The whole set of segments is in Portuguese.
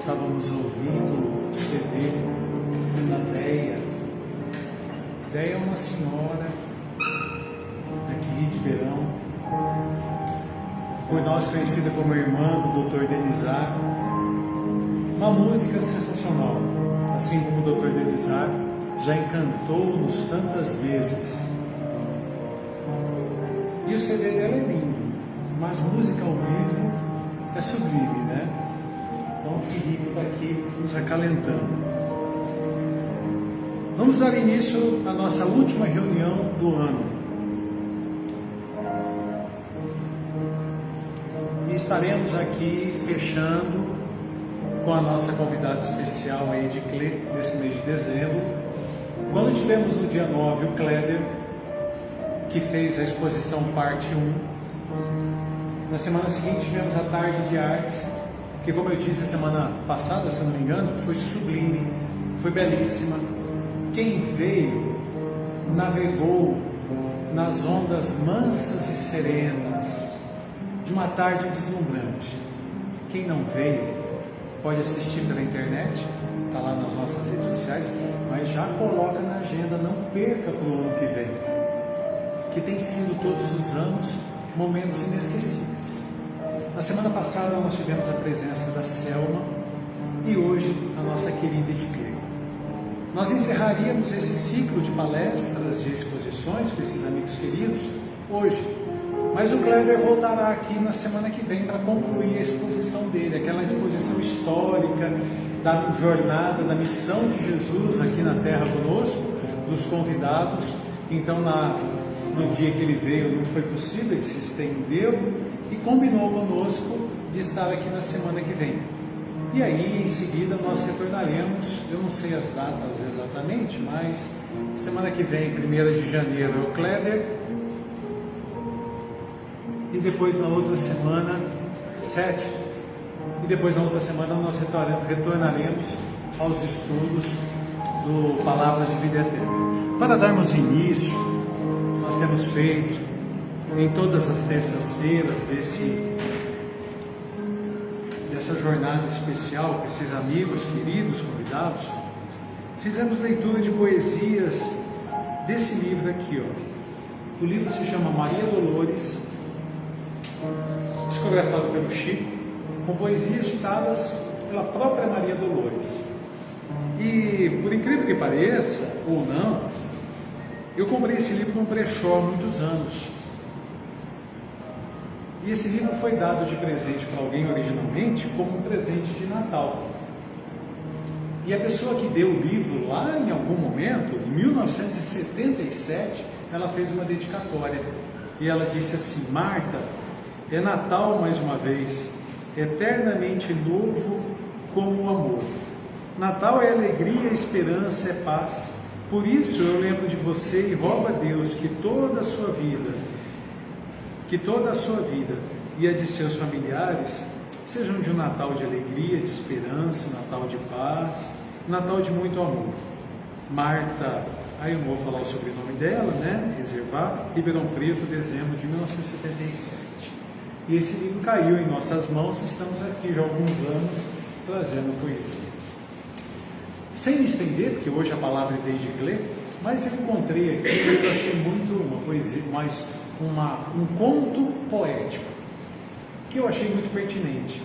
estávamos ouvindo o CD da Deia. Deia é uma senhora daqui de Ribeirão, por nós conhecida como irmã do Dr. Denizar. Uma música sensacional, assim como o Dr. Denizar já encantou-nos tantas vezes. E o CD dela é lindo, mas música ao vivo é sublime, né? Então o Filipe está aqui nos acalentando. Vamos dar início à nossa última reunião do ano. E estaremos aqui fechando com a nossa convidada especial aí de Clé, desse mês de dezembro. Quando tivemos no dia 9 o Cléder, que fez a exposição parte 1. Na semana seguinte tivemos a tarde de artes, que, como eu disse a semana passada, se não me engano, foi sublime, foi belíssima. Quem veio navegou nas ondas mansas e serenas de uma tarde deslumbrante. Quem não veio pode assistir pela internet, está lá nas nossas redes sociais, mas já coloca na agenda, não perca para o ano que vem, que tem sido todos os anos momentos inesquecíveis. Na semana passada nós tivemos a presença da Selma e hoje a nossa querida Ediclê. Nós encerraríamos esse ciclo de palestras, de exposições com esses amigos queridos hoje, mas o Cléder voltará aqui na semana que vem para concluir a exposição dele, aquela exposição histórica da jornada, da missão de Jesus aqui na Terra conosco, dos convidados. Então no dia que ele veio não foi possível, ele se estendeu e combinou conosco de estar aqui na semana que vem. E aí em seguida nós retornaremos, eu não sei as datas exatamente, mas semana que vem, 1º de janeiro, é o Cléder, e depois na outra semana, 7, e depois na outra semana nós retornaremos aos estudos do Palavras de Vida Eterna. Para darmos início, nós temos feito em todas as terças-feiras dessa jornada especial com esses amigos, queridos, convidados, fizemos leitura de poesias desse livro aqui, ó. O livro se chama Maria Dolores, psicografado pelo Chico, com poesias ditadas pela própria Maria Dolores. E, por incrível que pareça, ou não, eu comprei esse livro num brechó há muitos anos. E esse livro foi dado de presente para alguém originalmente como um presente de Natal. E a pessoa que deu o livro lá em algum momento, em 1977, ela fez uma dedicatória. E ela disse assim: Marta, é Natal mais uma vez, eternamente novo como o amor. Natal é alegria, esperança, é paz. Por isso eu lembro de você e rogo a Deus que toda a sua vida e a de seus familiares sejam de um Natal de alegria, de esperança, Natal de paz, Natal de muito amor. Marta, aí eu não vou falar o sobrenome dela, né? Reservar, Ribeirão Preto, dezembro de 1977. E esse livro caiu em nossas mãos, estamos aqui já há alguns anos trazendo poesias. Sem me estender, porque hoje a palavra é de Ediclê, mas eu encontrei aqui, eu achei muito uma poesia, um conto poético, que eu achei muito pertinente.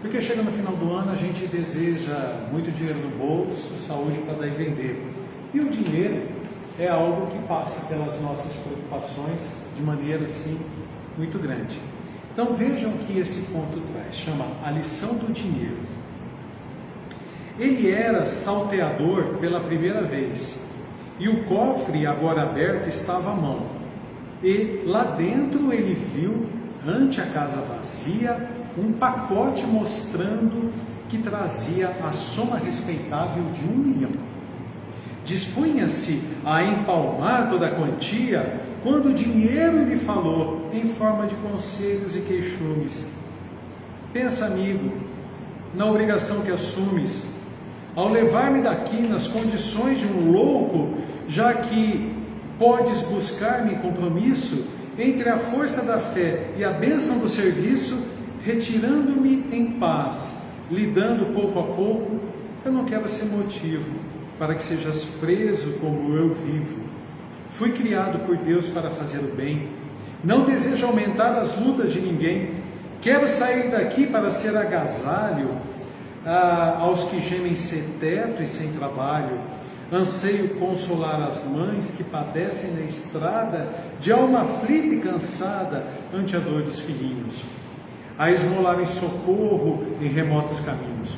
Porque chega no final do ano, a gente deseja muito dinheiro no bolso, saúde para dar e vender. E o dinheiro é algo que passa pelas nossas preocupações de maneira assim muito grande. Então vejam o que esse conto traz, chama A Lição do Dinheiro. Ele era salteador pela primeira vez, e o cofre agora aberto estava à mão. E lá dentro ele viu, ante a casa vazia, um pacote mostrando que trazia a soma respeitável de 1 milhão. Dispunha-se a empalmar toda a quantia, quando o dinheiro lhe falou, em forma de conselhos e queixumes: pensa, amigo, na obrigação que assumes, ao levar-me daqui nas condições de um louco, já que podes buscar-me em compromisso entre a força da fé e a bênção do serviço, retirando-me em paz, lidando pouco a pouco, eu não quero ser motivo para que sejas preso como eu vivo. Fui criado por Deus para fazer o bem. Não desejo aumentar as lutas de ninguém. Quero sair daqui para ser agasalho aos que gemem sem teto e sem trabalho. Anseio consolar as mães que padecem na estrada, de alma aflita e cansada ante a dor dos filhinhos, a esmolarem socorro em remotos caminhos.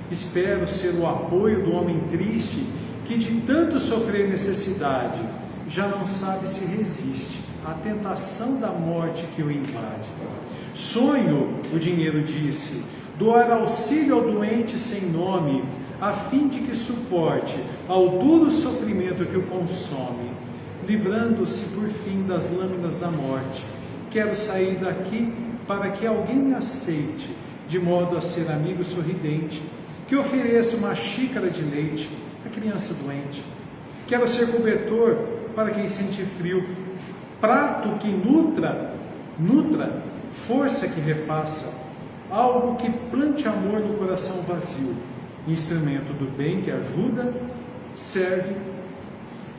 Espero ser o apoio do homem triste, que de tanto sofrer necessidade, já não sabe se resiste à tentação da morte que o invade. Sonho, o dinheiro disse, doar auxílio ao doente sem nome, a fim de que suporte ao duro sofrimento que o consome, livrando-se por fim das lâminas da morte. Quero sair daqui para que alguém me aceite, de modo a ser amigo sorridente, que ofereça uma xícara de leite à criança doente. Quero ser cobertor para quem sente frio, prato que nutra, força que refaça, algo que plante amor no coração vazio, instrumento do bem que ajuda, serve,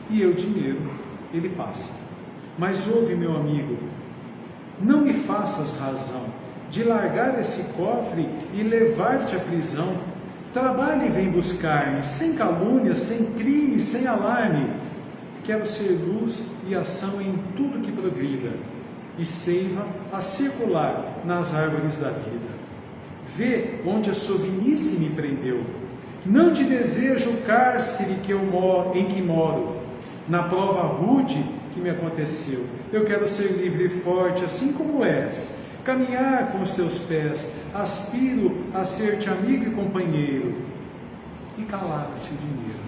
e eu dinheiro, ele passa. Mas ouve, meu amigo, não me faças razão de largar esse cofre e levar-te à prisão. Trabalhe e vem buscar-me, sem calúnia, sem crime, sem alarme. Quero ser luz e ação em tudo que progrida, e seiva a circular nas árvores da vida. Vê onde a sovinice me prendeu. Não te desejo o cárcere em que moro, na prova rude que me aconteceu. Eu quero ser livre e forte, assim como és, caminhar com os teus pés, aspiro a ser-te amigo e companheiro. E calara-se o dinheiro.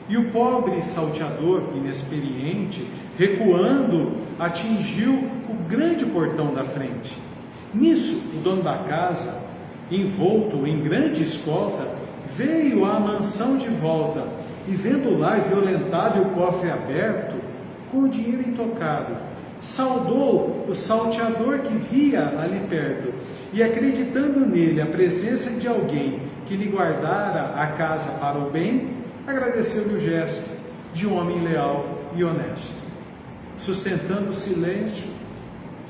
E o pobre salteador, inexperiente, recuando, atingiu o grande portão da frente. Nisso, o dono da casa, envolto em grande escolta, veio à mansão de volta, e vendo o lar violentado e o cofre aberto, com o dinheiro intocado, saudou o salteador que via ali perto, e acreditando nele a presença de alguém que lhe guardara a casa para o bem, agradeceu-lhe o gesto de um homem leal e honesto. Sustentando o silêncio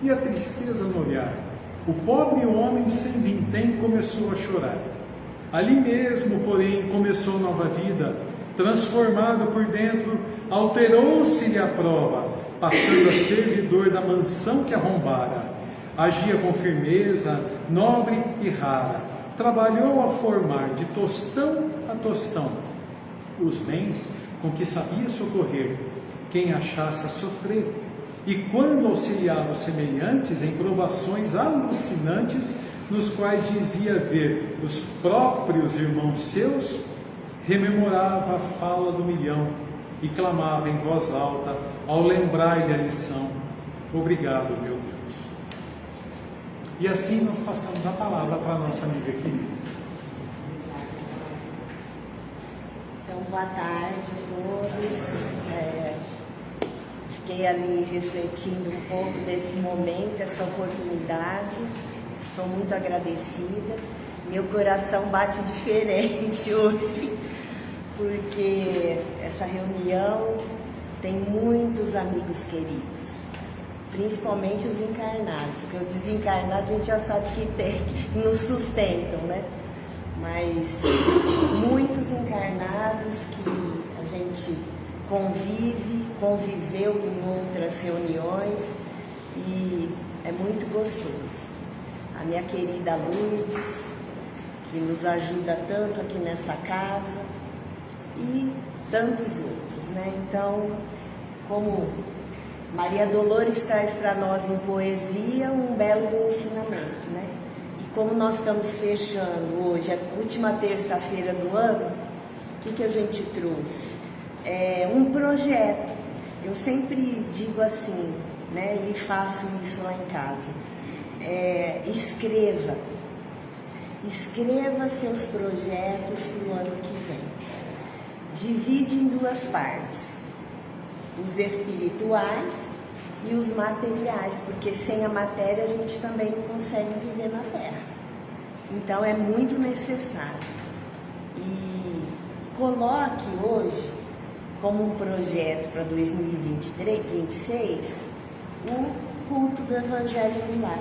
e a tristeza no olhar, o pobre homem sem vintém começou a chorar. Ali mesmo, porém, começou nova vida. Transformado por dentro, alterou-se-lhe a prova, passando a servidor da mansão que arrombara. Agia com firmeza, nobre e rara. Trabalhou a formar de tostão a tostão os bens com que sabia socorrer quem achasse a sofrer. E quando auxiliava os semelhantes em provações alucinantes, nos quais dizia ver os próprios irmãos seus, rememorava a fala do milhão e clamava em voz alta ao lembrar-lhe a lição: obrigado, meu Deus. E assim nós passamos a palavra para a nossa amiga querida. Então, boa tarde a todos. Fiquei ali refletindo um pouco desse momento, essa oportunidade. Estou muito agradecida. Meu coração bate diferente hoje, porque essa reunião tem muitos amigos queridos, principalmente os encarnados, porque os desencarnados a gente já sabe que tem, que nos sustentam, né? Mas muitos encarnados que a gente conviveu em outras reuniões, e é muito gostoso. A minha querida Lourdes, que nos ajuda tanto aqui nessa casa, e tantos outros, né? Então, como Maria Dolores traz para nós em poesia um belo ensinamento, né? E como nós estamos fechando hoje, a última terça-feira do ano, o que a gente trouxe? Um projeto. Eu sempre digo assim, né? E faço isso lá em casa. Escreva seus projetos para o ano que vem. Divide em duas partes: os espirituais e os materiais, porque sem a matéria a gente também não consegue viver na Terra. Então é muito necessário. E coloque hoje como um projeto para 2026 o culto do Evangelho no Lar,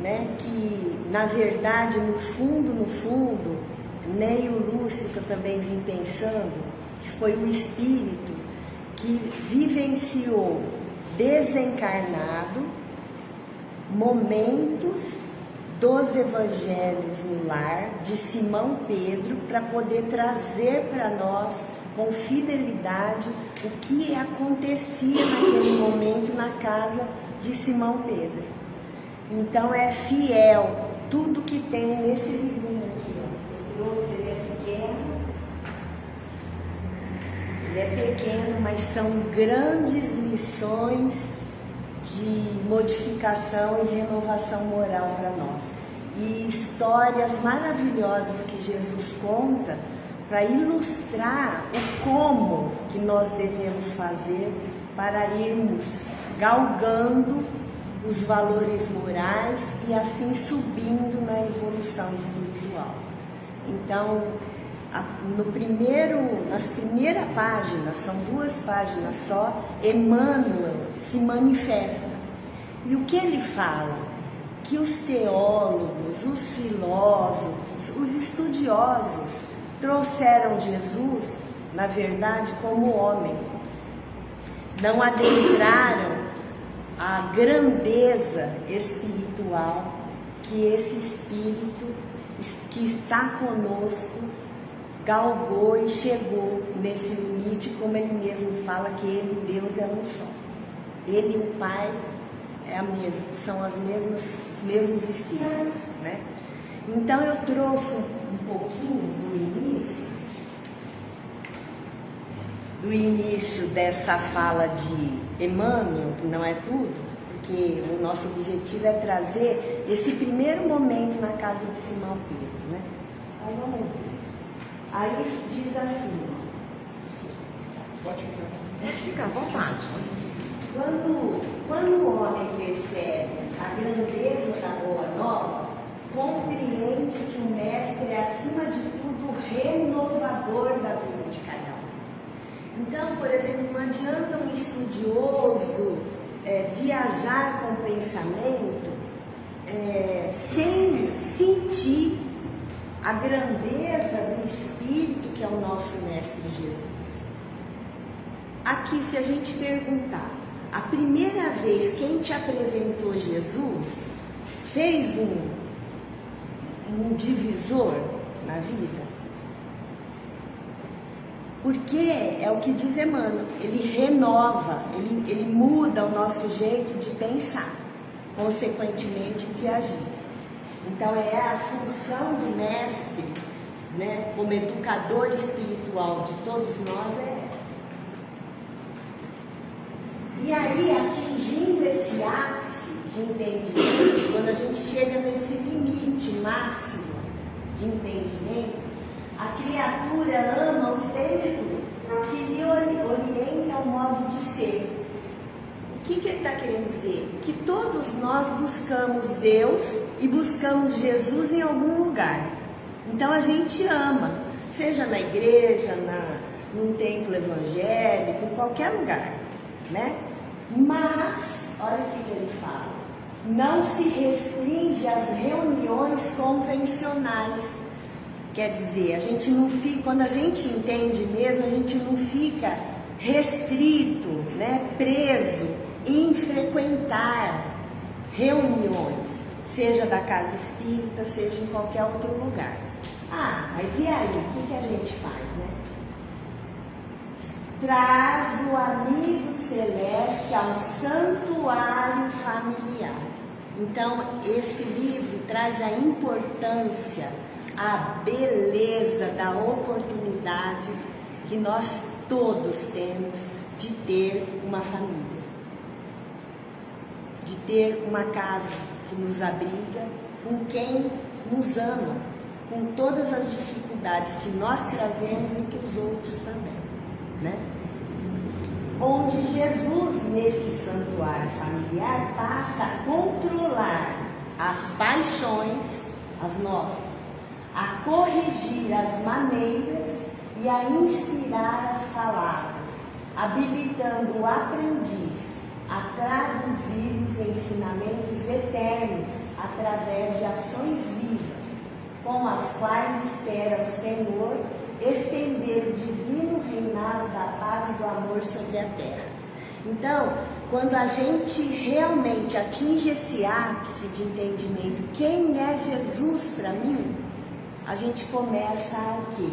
né? Que na verdade, no fundo, Neio Lúcio, que eu também vim pensando, que foi o espírito que vivenciou desencarnado momentos dos evangelhos no lar de Simão Pedro, para poder trazer para nós com fidelidade o que acontecia naquele momento na casa de Simão Pedro. Então é fiel tudo que tem nesse livrinho aqui, ó. Eu trouxe, ele é pequeno, mas são grandes lições de modificação e renovação moral para nós. E histórias maravilhosas que Jesus conta para ilustrar o como que nós devemos fazer para irmos galgando os valores morais e assim subindo na evolução espiritual. Então, nas primeiras páginas, são 2 páginas só, Emmanuel se manifesta. E o que ele fala? Que os teólogos, os filósofos, os estudiosos trouxeram Jesus, na verdade, como homem. Não adentraram a grandeza espiritual que esse Espírito que está conosco galgou e chegou nesse limite, como ele mesmo fala que ele, Deus, é um só. Ele e o Pai são os mesmos espíritos, né? Então eu trouxe um pouquinho do início dessa fala de Emmanuel, que não é tudo, porque o nosso objetivo é trazer esse primeiro momento na casa de Simão Pedro, né? Então vamos ver. Aí diz assim, Pode ficar à vontade. Quando o homem percebe a grandeza da Boa Nova, compreende que o Mestre é, acima de tudo, o renovador da vida de cada um. Então, por exemplo, não adianta um estudioso viajar com o pensamento sem sentir a grandeza do Espírito que é o nosso Mestre Jesus. Aqui, se a gente perguntar, a primeira vez quem te apresentou Jesus fez um divisor na vida? Porque é o que diz Emmanuel, ele renova, ele muda o nosso jeito de pensar, consequentemente de agir. Então é a função de mestre, né, como educador espiritual de todos nós é essa. E aí, atingindo esse ápice de entendimento, quando a gente chega nesse limite máximo de entendimento, a criatura ama o templo que lhe orienta o modo de ser. O que ele está querendo dizer? Que todos nós buscamos Deus e buscamos Jesus em algum lugar. Então a gente ama, seja na igreja, num templo evangélico, em qualquer lugar, né? Mas, olha o que ele fala, não se restringe às reuniões convencionais. Quer dizer, a gente não fica, quando a gente entende mesmo, a gente não fica restrito, né, preso em frequentar reuniões, seja da casa espírita, seja em qualquer outro lugar. Ah, mas e aí, o que a gente faz, né? Traz o amigo celeste ao santuário familiar. Então, esse livro traz a importância, a beleza da oportunidade que nós todos temos de ter uma família, de ter uma casa que nos abriga, com quem nos ama, com todas as dificuldades que nós trazemos e que os outros também, né? Onde Jesus, nesse santuário familiar, passa a controlar as paixões, as nossas, a corrigir as maneiras e a inspirar as palavras, habilitando o aprendiz a traduzir os ensinamentos eternos através de ações vivas, com as quais espera o Senhor estender o divino reinado da paz e do amor sobre a terra. Então, quando a gente realmente atinge esse ápice de entendimento, quem é Jesus para mim, a gente começa a o quê?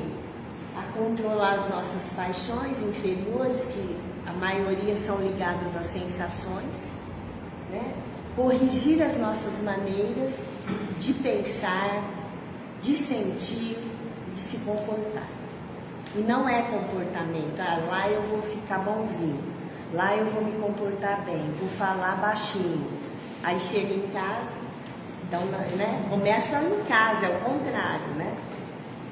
A controlar as nossas paixões inferiores, que a maioria são ligadas às sensações, né? Corrigir as nossas maneiras de pensar, de sentir e de se comportar. E não é comportamento, lá eu vou ficar bonzinho, lá eu vou me comportar bem, vou falar baixinho. Aí chega em casa, então, né? Começa em casa, é o contrário, né?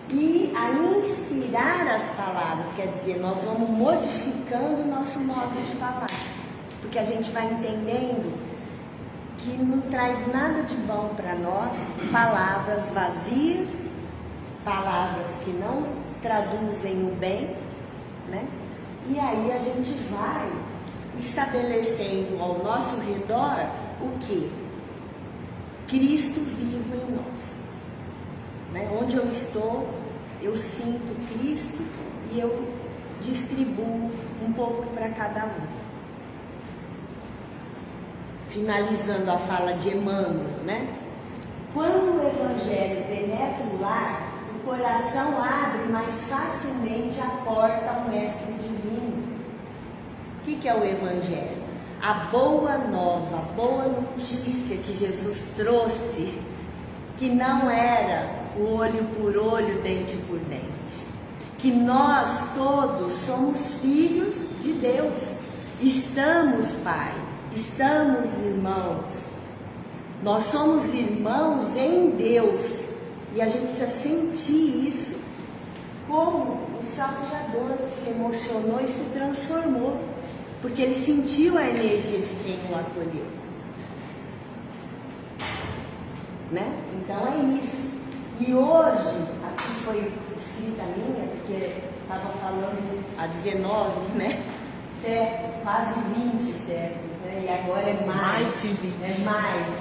E a inspirar as palavras, quer dizer, nós vamos modificando o nosso modo de falar, porque a gente vai entendendo que não traz nada de bom para nós palavras vazias, palavras que não traduzem o bem, né? E aí a gente vai estabelecendo ao nosso redor o quê? Cristo vivo em nós, né? Onde eu estou, eu sinto Cristo e eu distribuo um pouco para cada um. Finalizando a fala de Emmanuel, né? Quando o Evangelho penetra o lar, o coração abre mais facilmente a porta ao Mestre Divino. O que é o Evangelho? A boa nova, a boa notícia que Jesus trouxe, que não era o olho por olho, dente por dente, que nós todos somos filhos de Deus, estamos, Pai, estamos irmãos, nós somos irmãos em Deus, e a gente precisa sentir isso, como o salteador que se emocionou e se transformou, porque ele sentiu a energia de quem o acolheu, né? Então é isso. E hoje, aqui foi escrita minha, porque estava falando há 19, né? Quase 20 séculos, né? E agora é mais de 20. É mais.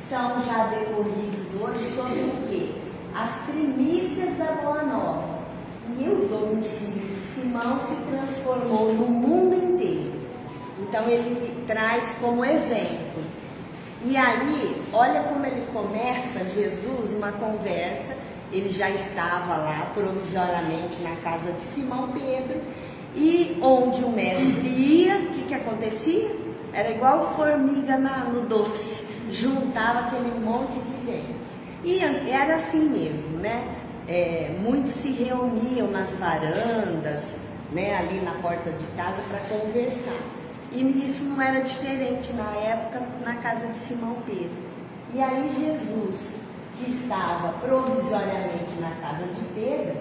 São já decorridos hoje sobre o quê? As primícias da Boa Nova. E o domicílio de Simão se transformou no mundo inteiro. Então ele traz como exemplo. E aí, olha como ele começa, Jesus, uma conversa. Ele já estava lá provisoriamente na casa de Simão Pedro. E onde o mestre ia, o que acontecia? Era igual formiga no doce, juntava aquele monte de gente. E era assim mesmo, né? Muitos se reuniam nas varandas, né, ali na porta de casa para conversar. E isso não era diferente na época na casa de Simão Pedro. E aí Jesus, que estava provisoriamente na casa de Pedro,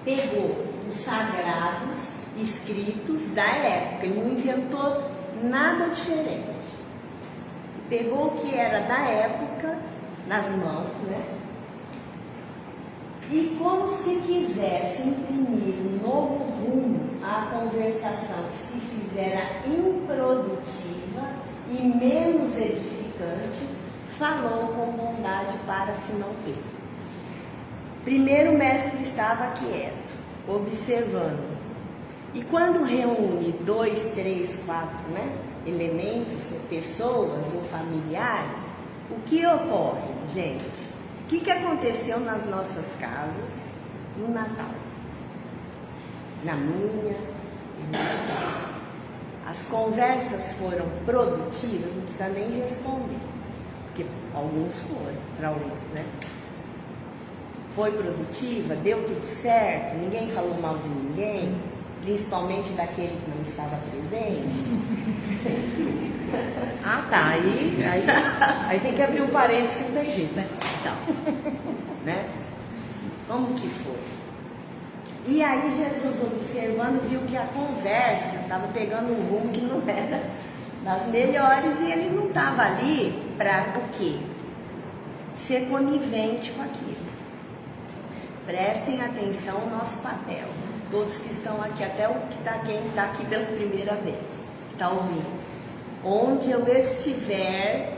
pegou os sagrados escritos da época, ele não inventou nada diferente. Pegou o que era da época nas mãos, né? E como se quisesse imprimir um novo rumo à conversação que se fizera improdutiva e menos edificante, falou com bondade para Simão Pedro. Primeiro o mestre estava quieto, observando. E quando reúne 2, 3, 4, né, elementos, pessoas ou familiares, o que ocorre, gente? O que aconteceu nas nossas casas no Natal? Na minha e na sua. As conversas foram produtivas, não precisa nem responder, porque alguns foram, para outros, né? Foi produtiva, deu tudo certo, ninguém falou mal de ninguém, principalmente daquele que não estava presente. Ah, tá. Aí tem que abrir um parênteses que não tem jeito, né? Então, né? Como que foi? E aí Jesus, observando, viu que a conversa estava pegando um rumo que não era das melhores e ele não estava ali para o quê? Ser conivente com aquilo. Prestem atenção ao nosso papel. Todos que estão aqui, até quem está aqui pela primeira vez, está ouvindo. Onde eu estiver,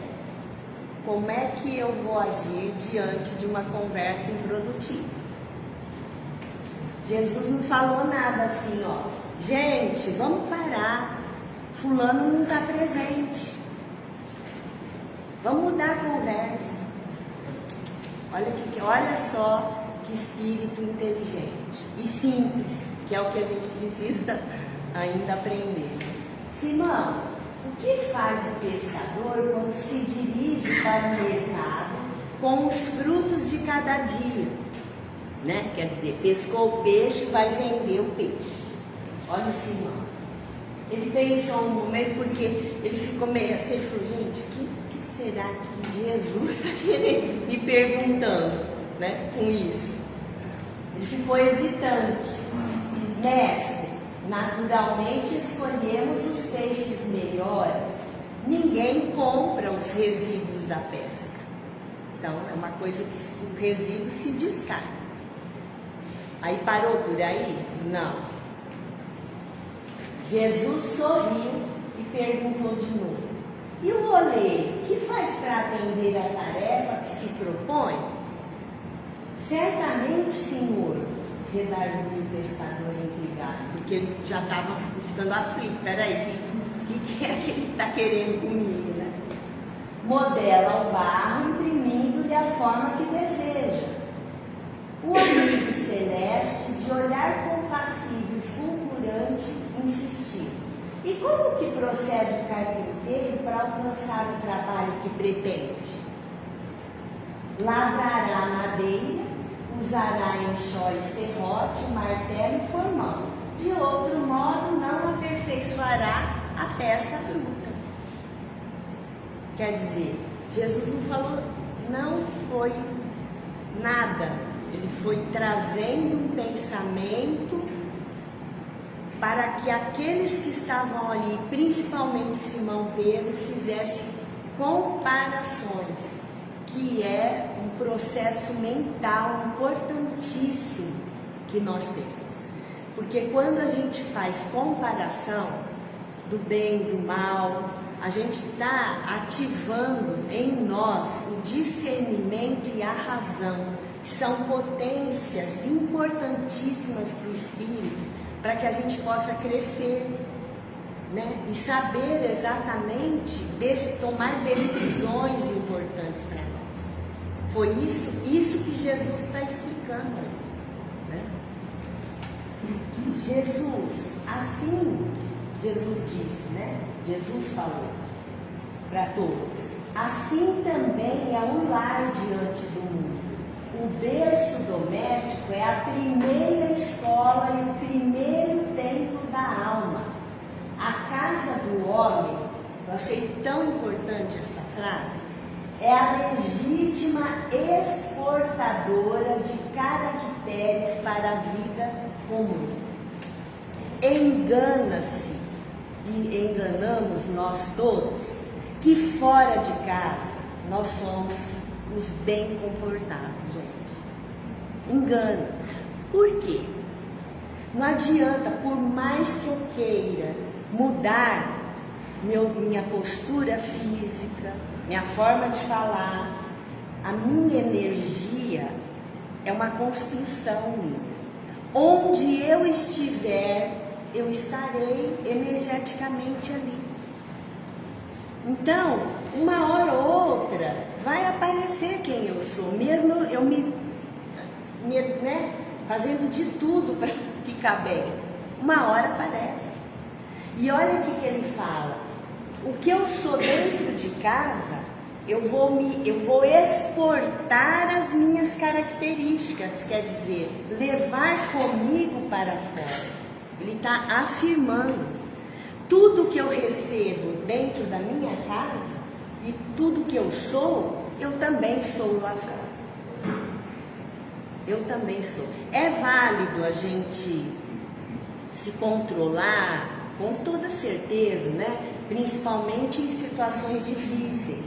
como é que eu vou agir diante de uma conversa improdutiva? Jesus não falou nada assim, ó. Gente, vamos parar. Fulano não está presente. Vamos mudar a conversa. Olha só que espírito inteligente e simples, que é o que a gente precisa ainda aprender. Simão, o que faz o pescador quando se dirige para o mercado com os frutos de cada dia? Né? Quer dizer, pescou o peixe, vai vender o peixe. Olha o Simão. Ele pensou um momento, porque ele ficou meio assim, ele falou, gente, o que será que Jesus está querendo me perguntando, né, com isso? Ele ficou hesitante. Mestre, naturalmente escolhemos os peixes melhores. Ninguém compra os resíduos da pesca. Então, é uma coisa que o resíduo se descarta. Aí parou por aí? Não. Jesus sorriu e perguntou de novo. E o oleiro, que faz para atender a tarefa que se propõe? Certamente, senhor, redarguiu o pescador intrigado, porque ele já estava ficando aflito. Peraí, o que é que ele está querendo comigo, né? Modela o barro, imprimindo-lhe a forma que deseja. O amigo celeste, de olhar compassivo e fulgurante, insistiu. E como que procede o carpinteiro para alcançar o trabalho que pretende? Lavrará a madeira, usará enxó e serrote, martelo e formão. De outro modo, não aperfeiçoará a peça bruta. Quer dizer, Jesus não falou, não foi nada. Ele foi trazendo um pensamento para que aqueles que estavam ali, principalmente Simão Pedro, fizessem comparações, que é um processo mental importantíssimo que nós temos. Porque quando a gente faz comparação do bem e do mal, a gente está ativando em nós o discernimento e a razão, que são potências importantíssimas para o espírito, para que a gente possa crescer, né? E saber exatamente tomar decisões importantes para nós. Foi isso que Jesus está explicando, né? Jesus disse, né? Jesus falou para todos, assim também é um lar diante do mundo. O berço doméstico é a primeira escola e o primeiro templo da alma. A casa do homem, eu achei tão importante essa frase, é a legítima exportadora de caracteres para a vida comum. Engana-se, e enganamos nós todos, que fora de casa nós somos os bem comportados, gente. Engano. Por quê? Não adianta, por mais que eu queira mudar minha postura física, minha forma de falar, a minha energia é uma construção minha. Onde eu estiver, eu estarei energeticamente ali. Então, uma hora ou outra, vai aparecer quem eu sou, mesmo eu né, fazendo de tudo para ficar bem. Uma hora aparece. E olha o que ele fala. O que eu sou dentro de casa, eu vou exportar as minhas características, quer dizer, levar comigo para fora. Ele está afirmando. Tudo que eu recebo dentro da minha casa e tudo que eu sou, eu também sou lá fora. Eu também sou. É válido a gente se controlar com toda certeza, né? Principalmente em situações difíceis,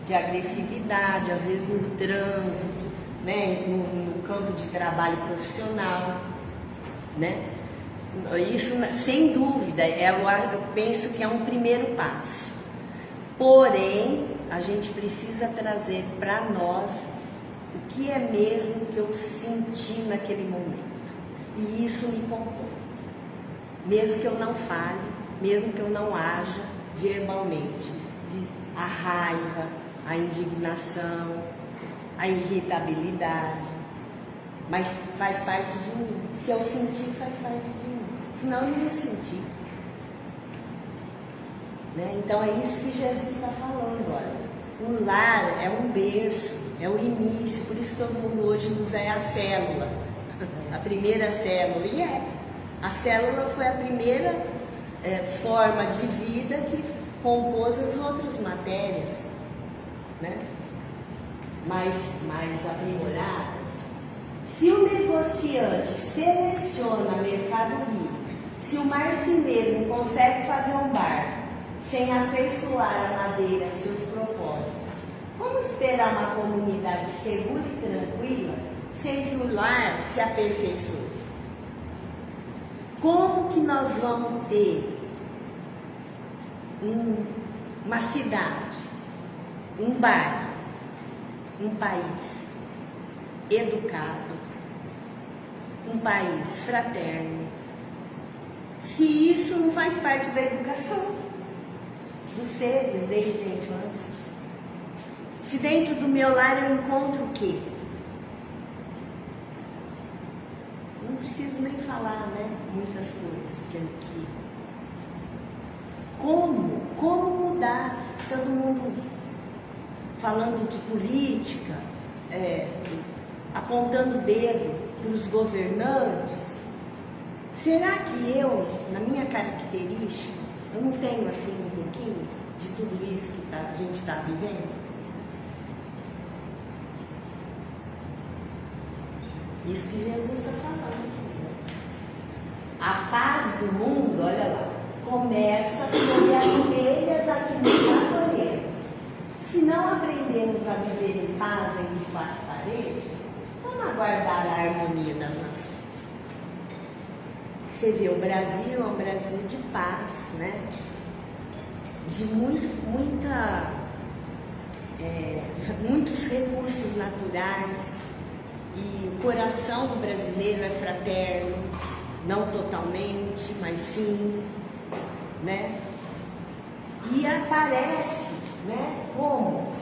de agressividade, às vezes no trânsito, né, no campo de trabalho profissional, né? Isso, sem dúvida, eu penso que é um primeiro passo. Porém, a gente precisa trazer para nós o que é mesmo que eu senti naquele momento. E isso me compõe. Mesmo que eu não fale, mesmo que eu não haja verbalmente. A raiva, a indignação, a irritabilidade. Mas faz parte de mim. Se eu sentir, faz parte de mim. Senão eu não ia sentir. Né? Então é isso que Jesus está falando, olha. O lar é um berço, é o início, por isso todo mundo hoje usa a célula, a primeira célula. E a célula foi a primeira forma de vida que compôs as outras matérias, né? mais aprimoradas. Se o negociante seleciona a mercadoria, se o marceneiro não consegue fazer um barco sem afeiçoar a madeira a seus propósitos, como esperar uma comunidade segura e tranquila sem que o lar se aperfeiçoe? Como que nós vamos ter uma cidade, um bairro, um país educado, um país fraterno, se isso não faz parte da educação dos seres desde a infância? Se dentro do meu lar eu encontro o quê? Não preciso nem falar, né? Muitas coisas que como mudar? Todo mundo falando de política, apontando o dedo para os governantes. Será que eu, na minha característica, eu não tenho assim um pouquinho de tudo isso que a gente está vivendo? Isso que Jesus está falando aqui, né? A paz do mundo, olha lá, começa sobre as telhas a que nos adoremos. Se não aprendemos a viver em paz entre quatro paredes, como aguardar a harmonia das nações? Você vê, o Brasil é um Brasil de paz, né? De muitos recursos naturais, e o coração do brasileiro é fraterno, não totalmente, mas sim, né? E aparece, né? Como?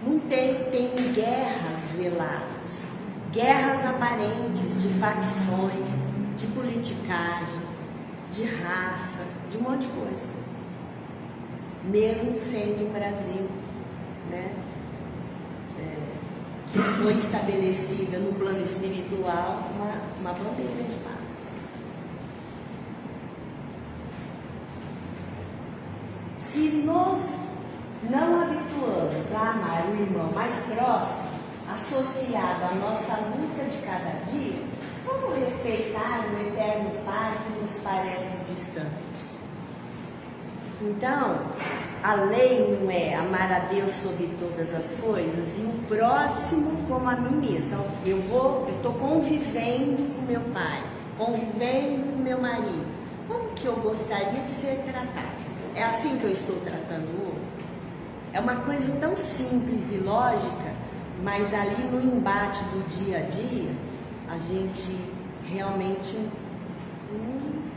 Não tem guerras veladas, guerras aparentes de facções, de politicagem, de raça, de um monte de coisa. Mesmo sendo o Brasil, né? Que foi estabelecida no plano espiritual uma bandeira de paz. Se nós não habituamos a amar o irmão mais próximo, associado à nossa luta de cada dia, como respeitar o eterno Pai que nos parece distante? Então, a lei não é amar a Deus sobre todas as coisas e o próximo como a mim mesmo. Então, eu estou convivendo com meu pai, convivendo com meu marido. Como que eu gostaria de ser tratado? É assim que eu estou tratando o outro? É uma coisa tão simples e lógica, mas ali no embate do dia a dia, a gente realmente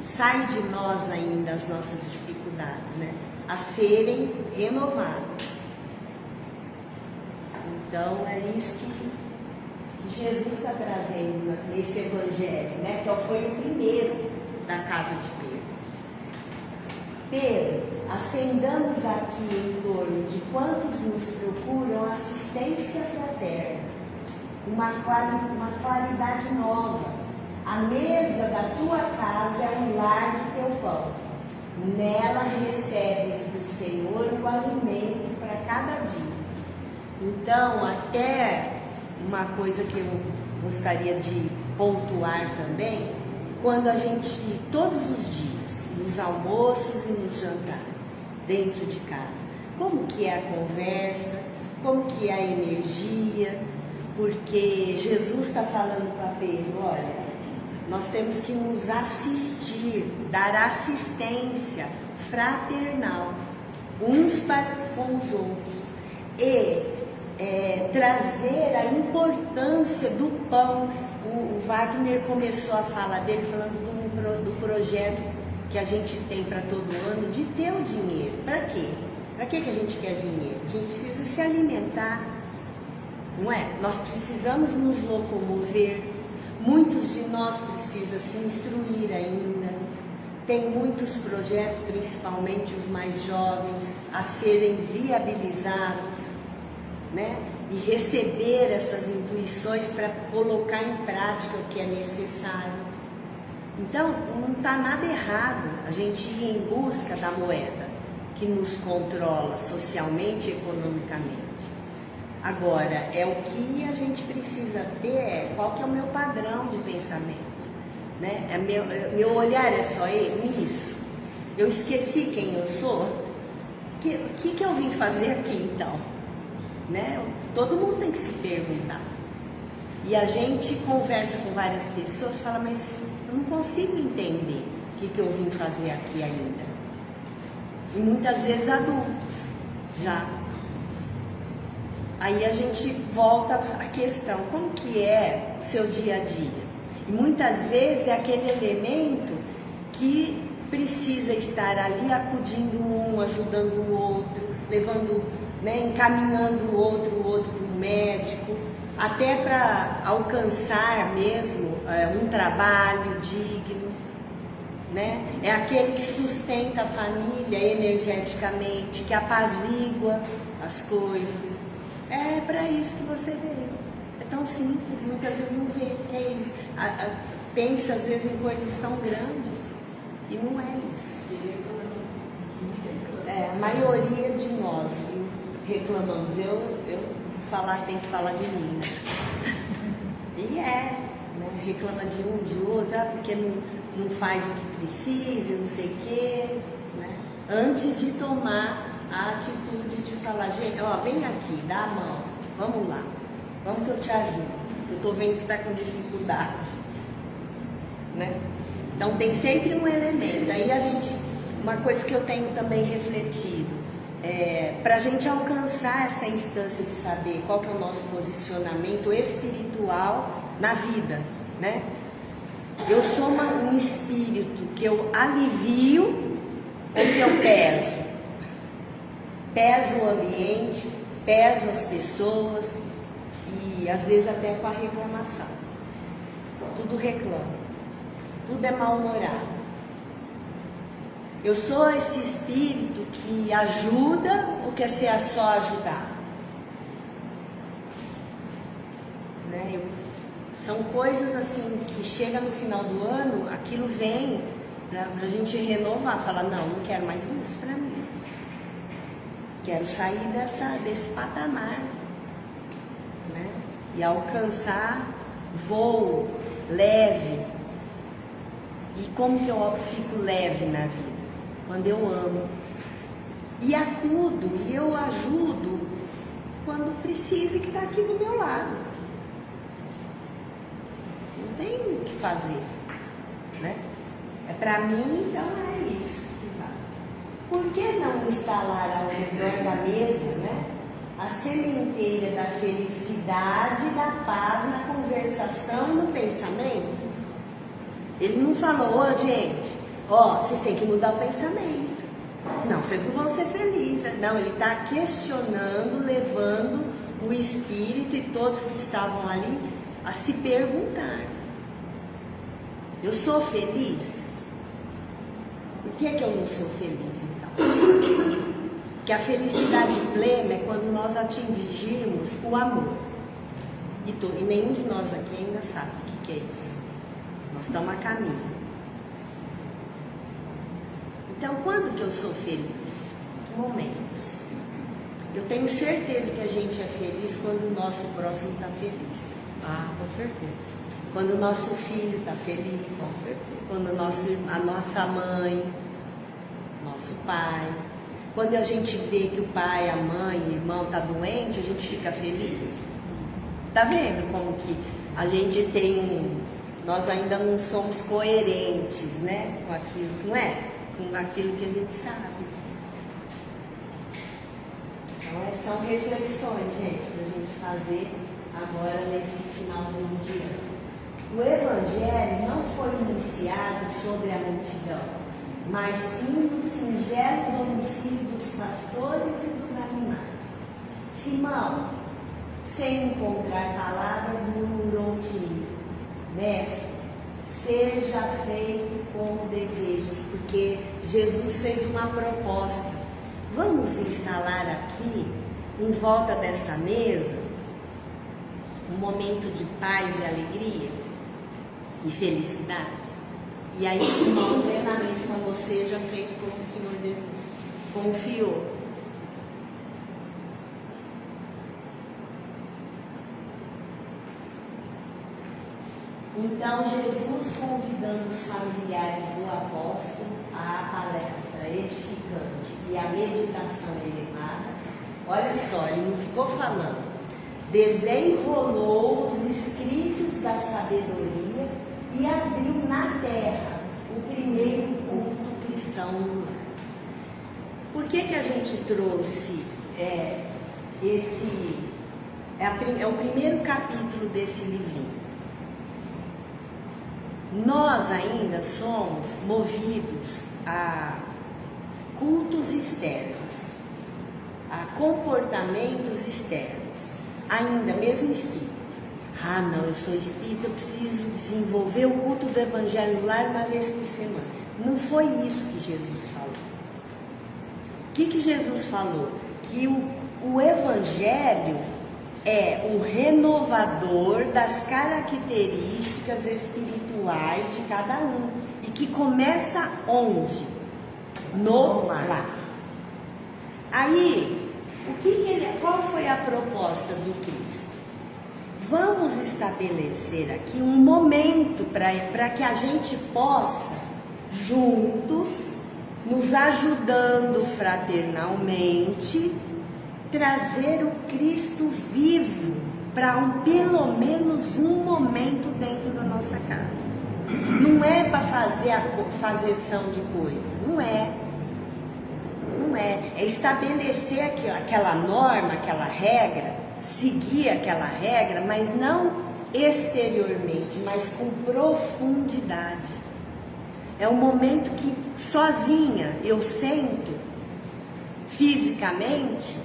sai de nós ainda as nossas dificuldades, né? A serem renovadas. Então é isso que Jesus está trazendo nesse evangelho, né? Que foi o primeiro da casa de Pedro. Pedro, acendamos aqui em torno de quantos nos procuram assistência fraterna, uma qualidade nova. A mesa da tua casa é um lar de teu pão. Nela recebes do Senhor o alimento para cada dia. Então, até uma coisa que eu gostaria de pontuar também, quando a gente, todos os dias, nos almoços e nos jantares, dentro de casa, como que é a conversa, como que é a energia, porque Jesus está falando para Pedro, olha, nós temos que nos assistir, dar assistência fraternal, uns para com os outros, e trazer a importância do pão. O Wagner começou a falar dele, falando do projeto que a gente tem para todo ano, de ter o dinheiro. Para quê? Para que a gente quer dinheiro? A gente precisa se alimentar, não é? Nós precisamos nos locomover, muitos de nós precisam se instruir ainda. Tem muitos projetos, principalmente os mais jovens, a serem viabilizados, né? E receber essas intuições para colocar em prática o que é necessário. Então, não está nada errado a gente ir em busca da moeda que nos controla socialmente e economicamente. Agora, o que a gente precisa ter qual que é o meu padrão de pensamento, né? Meu olhar é só nisso. Eu esqueci quem eu sou? O que eu vim fazer aqui então? Né? Todo mundo tem que se perguntar. E a gente conversa com várias pessoas, fala, mas eu não consigo entender o que eu vim fazer aqui ainda. E muitas vezes adultos já. Aí a gente volta à questão, como que é o seu dia a dia? E muitas vezes é aquele elemento que precisa estar ali acudindo um, ajudando o outro, levando, né, encaminhando o outro para o médico, até para alcançar mesmo um trabalho digno, né? É aquele que sustenta a família energeticamente, que apazigua as coisas. É para isso que você veio. É tão simples, muitas vezes não vê que é isso. Pensa às vezes em coisas tão grandes e não é isso. A maioria de nós, viu, reclamamos. Eu tenho que falar de mim. E né, reclama de um, de outro, porque não faz o que precisa, não sei o quê, né? Antes de tomar a atitude de falar, gente, vem aqui, dá a mão, vamos lá, vamos que eu te ajudo, eu tô vendo que você está com dificuldade, né? Então tem sempre um elemento. Aí uma coisa que eu tenho também refletido, para a gente alcançar essa instância de saber qual que é o nosso posicionamento espiritual na vida, né? Eu sou um espírito que eu alivio ou que eu peso? Peso o ambiente, peso as pessoas e às vezes até com a reclamação. Tudo reclama, tudo é mal-humorado. Eu sou esse espírito que ajuda ou quer ser só ajudar? Né? São coisas assim que chega no final do ano, aquilo vem pra gente renovar, falar, não quero mais isso pra mim. Quero sair desse patamar, né? E alcançar voo leve. E como que eu fico leve na vida? Quando eu amo. E acudo, e eu ajudo quando precisa, que está aqui do meu lado. Não tem o que fazer, né? É para mim, então é isso. Por que não instalar ao redor da mesa, né, a sementeira da felicidade e da paz na conversação e no pensamento? Ele não falou, gente, vocês têm que mudar o pensamento, senão vocês não vão ser felizes. Não, ele está questionando, levando o espírito e todos que estavam ali a se perguntar: eu sou feliz? Por que eu não sou feliz, então? Que a felicidade plena é quando nós atingirmos o amor. E nenhum de nós aqui ainda sabe o que é isso. Nós estamos a caminho. Então, quando que eu sou feliz? Que momentos? Eu tenho certeza que a gente é feliz quando o nosso próximo está feliz. Com certeza. Quando o nosso filho está feliz. Com certeza. Quando a nossa mãe, nosso pai. Quando a gente vê que o pai, a mãe, o irmão está doente, a gente fica feliz. Tá vendo como que a gente nós ainda não somos coerentes, né? Com aquilo, não é? Com aquilo que a gente sabe. Então, são reflexões, gente, para a gente fazer agora nesse finalzinho de ano. O Evangelho não foi iniciado sobre a multidão, mas sim no singelo domicílio dos pastores e dos animais. Simão, sem encontrar palavras, murmurou tímido: Mestre, seja feito como desejas, porque Jesus fez uma proposta. Vamos instalar aqui, em volta dessa mesa, um momento de paz e alegria e felicidade. E aí Simão plenamente falou: seja feito como o Senhor deseja. Confiou. Então Jesus, convidando os familiares do apóstolo à palestra edificante e à meditação elevada, olha só, ele não ficou falando, desenrolou os escritos da sabedoria e abriu na terra o primeiro culto cristão no lar. Por que a gente trouxe esse... É o primeiro capítulo desse livrinho. Nós ainda somos movidos a cultos externos, a comportamentos externos, ainda mesmo espírito. Ah, não, eu sou espírita, eu preciso desenvolver o culto do Evangelho no lar uma vez por semana. Não foi isso que Jesus falou. O que Jesus falou? Que o Evangelho é o renovador das características espirituais de cada um. E que começa onde? No lar. Aí, qual foi a proposta do Cristo? Vamos estabelecer aqui um momento para que a gente possa, juntos, nos ajudando fraternalmente, trazer o Cristo vivo para pelo menos um momento dentro da nossa casa. Não é para fazeção de coisa, não é. Não é. É estabelecer aquela norma, aquela regra, seguir aquela regra, mas não exteriormente, mas com profundidade. É um momento que sozinha eu sento fisicamente,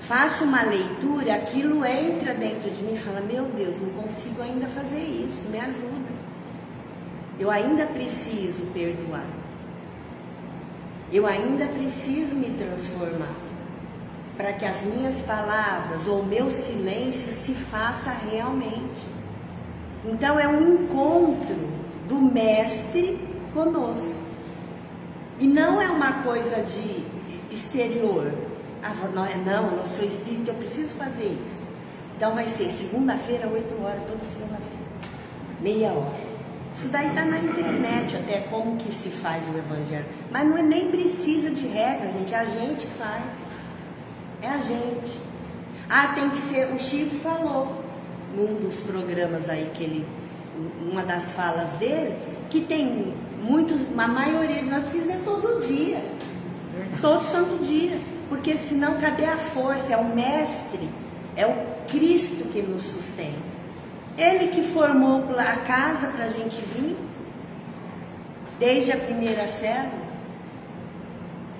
faço uma leitura, aquilo entra dentro de mim e fala: meu Deus, não consigo ainda fazer isso, me ajuda. Eu ainda preciso perdoar. Eu ainda preciso me transformar para que as minhas palavras ou o meu silêncio se faça realmente. Então é um encontro do mestre conosco. E não é uma coisa de exterior. Ah, não, eu não sou espírita, eu preciso fazer isso. Então vai ser segunda-feira, 8 horas, toda segunda-feira, meia hora. Isso daí está na internet, até como que se faz o Evangelho. Mas não nem precisa de regra, gente, a gente faz. É a gente. Ah, tem que ser, o Chico falou num dos programas aí, uma das falas dele, que tem a maioria de nós precisa todo dia. Todo santo dia. Porque senão cadê a força? É o mestre, é o Cristo que nos sustenta. Ele que formou a casa para a gente vir, desde a primeira célula.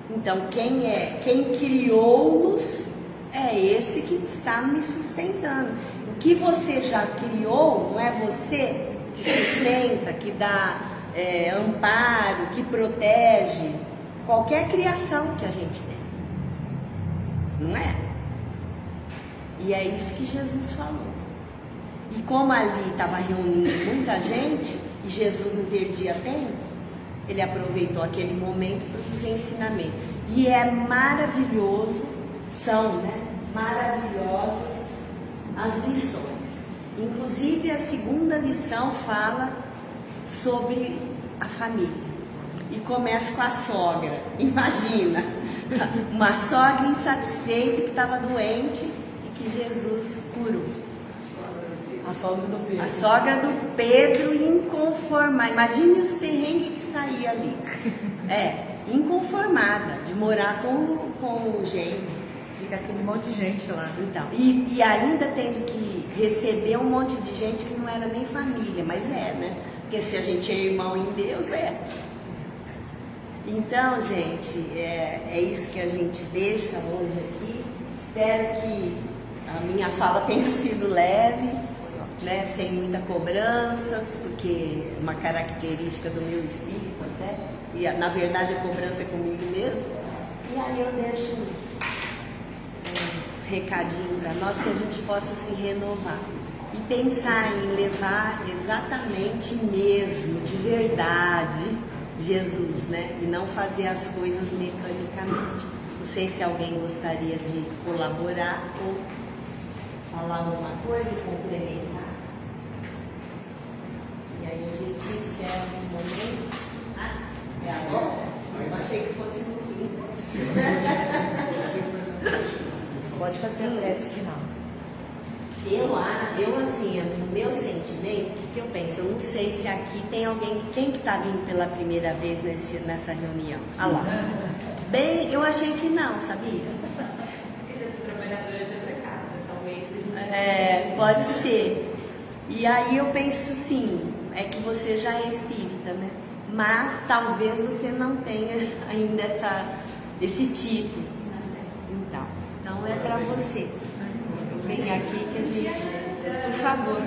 Então quem criou-nos é esse que está me sustentando. O que você já criou, não é você que sustenta, que dá amparo, que protege qualquer criação que a gente tem. Não é? E é isso que Jesus falou. E como ali estava reunindo muita gente, e Jesus não perdia tempo, ele aproveitou aquele momento para os ensinamentos. E é maravilhoso, maravilhosas as lições. Inclusive a segunda lição fala sobre a família. E começa com a sogra. Imagina, uma sogra insatisfeita que estava doente e que Jesus curou. A sogra do Pedro. A sogra do Pedro inconformada. Imagine os perrengues que saía ali. Inconformada de morar com gente. Fica aquele monte de gente lá. Então, e ainda tendo que receber um monte de gente que não era nem família, mas né? Porque se a gente é irmão em Deus, Então, gente, é isso que a gente deixa hoje aqui. Espero que a minha fala tenha sido leve, né? Sem muita cobranças, porque é uma característica do meu espírito até. E na verdade a cobrança é comigo mesmo. E aí eu deixo recadinho para nós, que a gente possa se renovar e pensar em levar exatamente mesmo, de verdade, Jesus, né? E não fazer as coisas mecanicamente. Não sei se alguém gostaria de colaborar ou falar alguma coisa, complementar. E aí a gente encerra esse momento. É agora? Eu achei que fosse no fim. Pode fazer a prece final. Eu assim, no meu sentimento, o que eu penso? Eu não sei se aqui tem alguém, quem que tá vindo pela primeira vez nessa reunião? Ah lá. Bem, eu achei que não, sabia? Pode ser. E aí eu penso assim, é que você já é espírita, né? Mas talvez você não tenha ainda esse título. Então é para você. Vem aqui que a gente, por favor,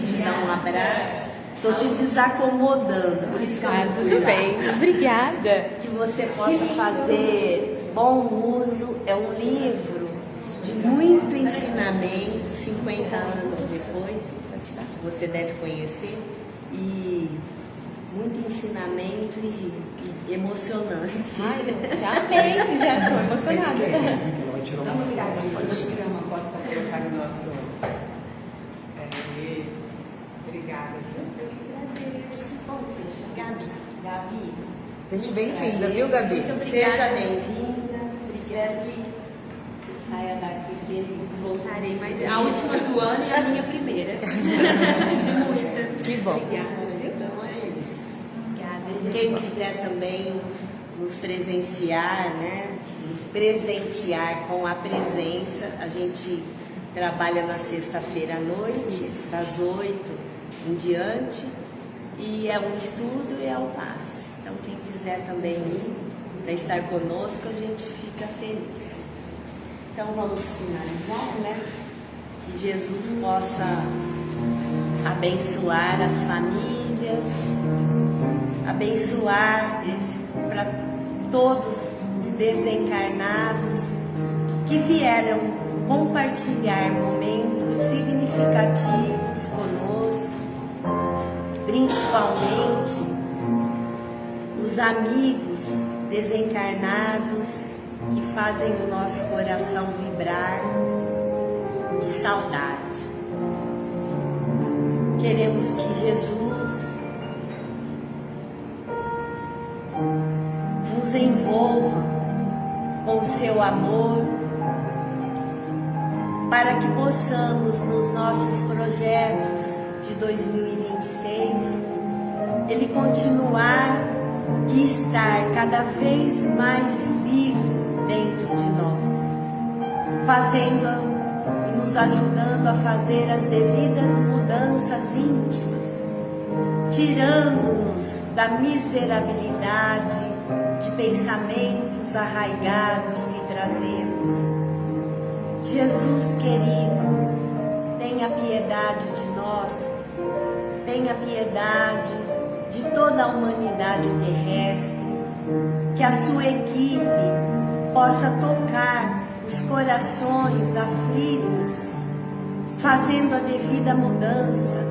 te dar um abraço. Estou te desacomodando, por isso que eu não fui Tudo lá. bem, obrigada. Que você possa fazer bom uso. É um livro de muito ensinamento, 50 anos depois, que você deve conhecer, e muito ensinamento e emocionante. Já amei, já estou emocionada. Ela vai tirar uma Vamos virar essa foto, deixa eu tirar uma foto para colocar no nosso. Obrigada. Como você chama? Gabi. Seja bem-vinda, viu, Gabi? Muito obrigada. Seja bem-vinda. Espero que você saia daqui feliz. Voltarei, mas a última do ano e a minha primeira. De muitas. Que bom. Obrigada. Então é isso. Obrigada, gente. Quem quiser também nos presenciar, né? Nos presentear com a presença, a gente trabalha na sexta-feira à noite, das 8 em diante, e é um estudo e é o passe. Então quem quiser também ir para estar conosco, a gente fica feliz. Então vamos finalizar, né? Que Jesus possa abençoar as famílias, abençoar para todos os desencarnados que vieram compartilhar momentos significativos conosco, principalmente os amigos desencarnados que fazem o nosso coração vibrar de saudade. Queremos que Jesus nos envolva com o seu amor, para que possamos, nos nossos projetos de 2026, ele continuar e estar cada vez mais vivo dentro de nós, fazendo e nos ajudando a fazer as devidas mudanças íntimas, tirando-nos da miserabilidade de pensamentos arraigados que trazemos. Jesus querido, tenha piedade de nós, tenha piedade de toda a humanidade terrestre, que a sua equipe possa tocar os corações aflitos, fazendo a devida mudança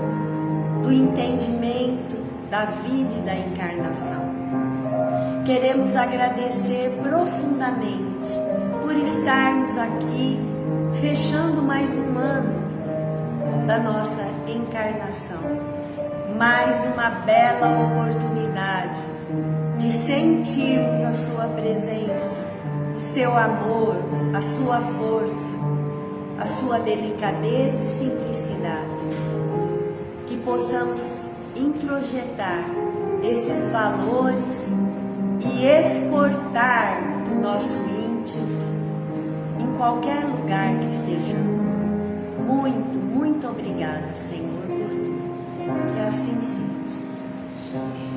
do entendimento da vida e da encarnação. Queremos agradecer profundamente por estarmos aqui, fechando mais um ano da nossa encarnação. Mais uma bela oportunidade de sentirmos a sua presença, o seu amor, a sua força, a sua delicadeza e simplicidade. possamos introjetar esses valores e exportar do nosso íntimo em qualquer lugar que estejamos. Muito, muito obrigada, Senhor, por tudo. Que assim seja.